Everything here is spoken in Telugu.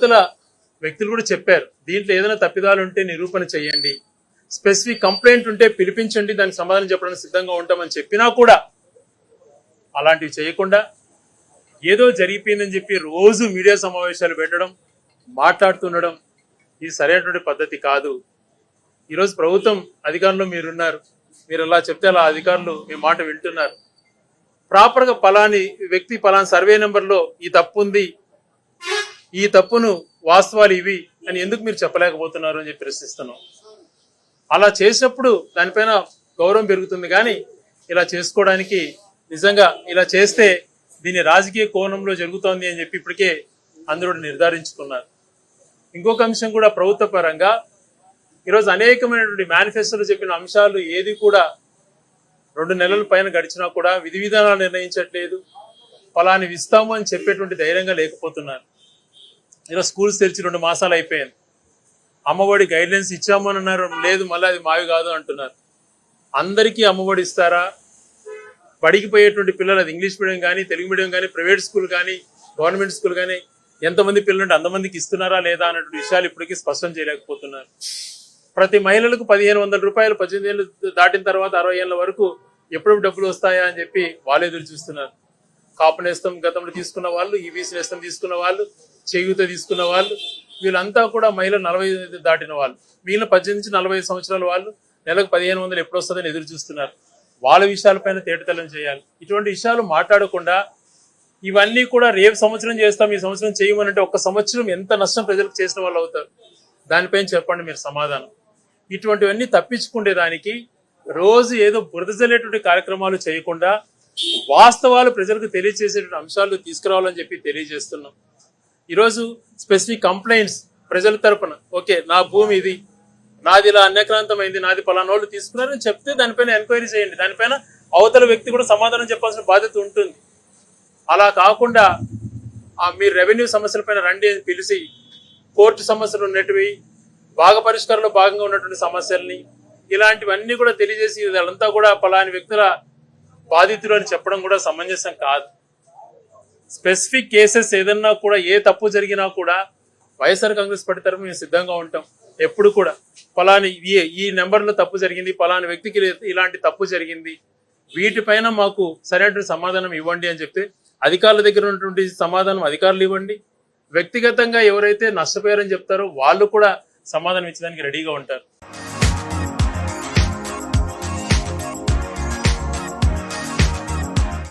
అవతల వ్యక్తులు కూడా చెప్పారు, దీంట్లో ఏదైనా తప్పిదాలు ఉంటే నిరూపణ చేయండి, స్పెసిఫిక్ కంప్లైంట్ ఉంటే పిలిపించండి, దానికి సమాధానం చెప్పడానికి సిద్ధంగా ఉంటామని చెప్పినా కూడా అలాంటివి చేయకుండా ఏదో జరిగిపోయిందని చెప్పి రోజు మీడియా సమావేశాలు పెట్టడం, మాట్లాడుతుండడం ఇది సరైనటువంటి పద్ధతి కాదు. ఈరోజు ప్రభుత్వం అధికారంలో మీరున్నారు, మీరు అలా చెప్తే అలా అధికారులు మీ మాట వింటున్నారు. ప్రాపర్గా పలాని వ్యక్తి పలాని సర్వే నెంబర్లో ఈ తప్పు ఉంది, ఈ తప్పును వాస్తవాలు ఇవి అని ఎందుకు మీరు చెప్పలేకపోతున్నారు అని చెప్పి ప్రశ్నిస్తున్నాం. అలా చేసినప్పుడు దానిపైన గౌరవం పెరుగుతుంది. కానీ ఇలా చేసుకోవడానికి నిజంగా ఇలా చేస్తే దీన్ని రాజకీయ కోణంలో జరుగుతోంది అని చెప్పి ఇప్పటికే అందరూ నిర్ధారించుకున్నారు. ఇంకొక అంశం కూడా ప్రభుత్వ పరంగా ఈరోజు అనేకమైనటువంటి మేనిఫెస్టోలో చెప్పిన అంశాలు ఏది కూడా 2 నెలల పైన గడిచినా కూడా విధి విధానాలు నిర్ణయించట్లేదు, ఫలాని ఇస్తాము అని చెప్పేటువంటి ధైర్యంగా లేకపోతున్నారు. ఈరోజు స్కూల్స్ తెరిచి 2 మాసాలు అయిపోయింది. అమ్మఒడి గైడ్లైన్స్ ఇచ్చామని అన్నారు, లేదు మళ్ళీ అది మావి కాదు అంటున్నారు. అందరికీ అమ్మఒడి ఇస్తారా? బడికి పోయేటువంటి పిల్లలు, అది ఇంగ్లీష్ మీడియం కానీ తెలుగు మీడియం కానీ ప్రైవేట్ స్కూల్ కానీ గవర్నమెంట్ స్కూల్ కానీ ఎంతమంది పిల్లలు ఉంటే అంతమందికి ఇస్తున్నారా లేదా అన్నటువంటి విషయాలు ఇప్పటికీ స్పష్టం చేయలేకపోతున్నారు. ప్రతి మహిళలకు 1500 రూపాయలు 18 ఏళ్ళు దాటిన తర్వాత 60 ఏళ్ళ వరకు ఎప్పుడు డబ్బులు వస్తాయా అని చెప్పి వాళ్ళు ఎదురు చూస్తున్నారు. కాపు నేస్తం గతంలో తీసుకున్న వాళ్ళు, ఈబీసీ నేస్తం తీసుకున్న వాళ్ళు, చేయూత తీసుకున్న వాళ్ళు, వీళ్ళంతా కూడా మహిళలు 45 దాటిన వాళ్ళు, మిగిలిన 18 నుంచి 45 సంవత్సరాల వాళ్ళు నెలకు 1500 ఎప్పుడు వస్తుందని ఎదురు చూస్తున్నారు. వాళ్ళ విషయాలపైన తేటతెల్లం చేయాలి. ఇటువంటి విషయాలు మాట్లాడకుండా ఇవన్నీ కూడా రేపు సంవత్సరం చేస్తాం, ఈ సంవత్సరం చేయమనంటే ఒక్క సంవత్సరం ఎంత నష్టం ప్రజలకు చేసిన వాళ్ళు అవుతారు? దానిపైన చెప్పండి మీరు సమాధానం. ఇటువంటివన్నీ తప్పించుకునే దానికి రోజు ఏదో బురదజల్లేటువంటి కార్యక్రమాలు చేయకుండా వాస్తవాలు ప్రజలకు తెలియజేసేటువంటి అంశాలు తీసుకురావాలని చెప్పి తెలియజేస్తున్నాం. ఈరోజు స్పెసిఫిక్ కంప్లైంట్స్ ప్రజల తరపున, ఓకే నా భూమి ఇది, నాది ఇలా అన్యక్రాంతమైంది, నాది పలానోళ్ళు తీసుకున్నారని చెప్తే దానిపైన ఎంక్వైరీ చేయండి, దానిపైన అవతల వ్యక్తి కూడా సమాధానం చెప్పాల్సిన బాధ్యత ఉంటుంది. అలా కాకుండా మీరు రెవెన్యూ సమస్యలపైన రండి అని పిలిచి కోర్టు సమస్యలు ఉన్నట్టువి, భాగ పరిష్కారంలో భాగంగా ఉన్నటువంటి సమస్యల్ని ఇలాంటివన్నీ కూడా తెలియజేసి వాళ్ళంతా కూడా పలాని వ్యక్తుల బాధితులు అని చెప్పడం కూడా సమంజసం కాదు. స్పెసిఫిక్ కేసెస్ ఏదన్నా కూడా ఏ తప్పు జరిగినా కూడా వైఎస్ఆర్ కాంగ్రెస్ పార్టీ తరఫున మేము సిద్ధంగా ఉంటాం. ఎప్పుడు కూడా పలాని ఈ నెంబర్లో తప్పు జరిగింది, పలాని వ్యక్తికి ఇలాంటి తప్పు జరిగింది, వీటిపైన మాకు సరైనటువంటి సమాధానం ఇవ్వండి అని చెప్తే అధికారుల దగ్గర ఉన్నటువంటి సమాధానం అధికారులు ఇవ్వండి. వ్యక్తిగతంగా ఎవరైతే నష్టపోయారని చెప్తారో వాళ్ళు కూడా సమాధానం ఇచ్చడానికి రెడీగా ఉంటారు.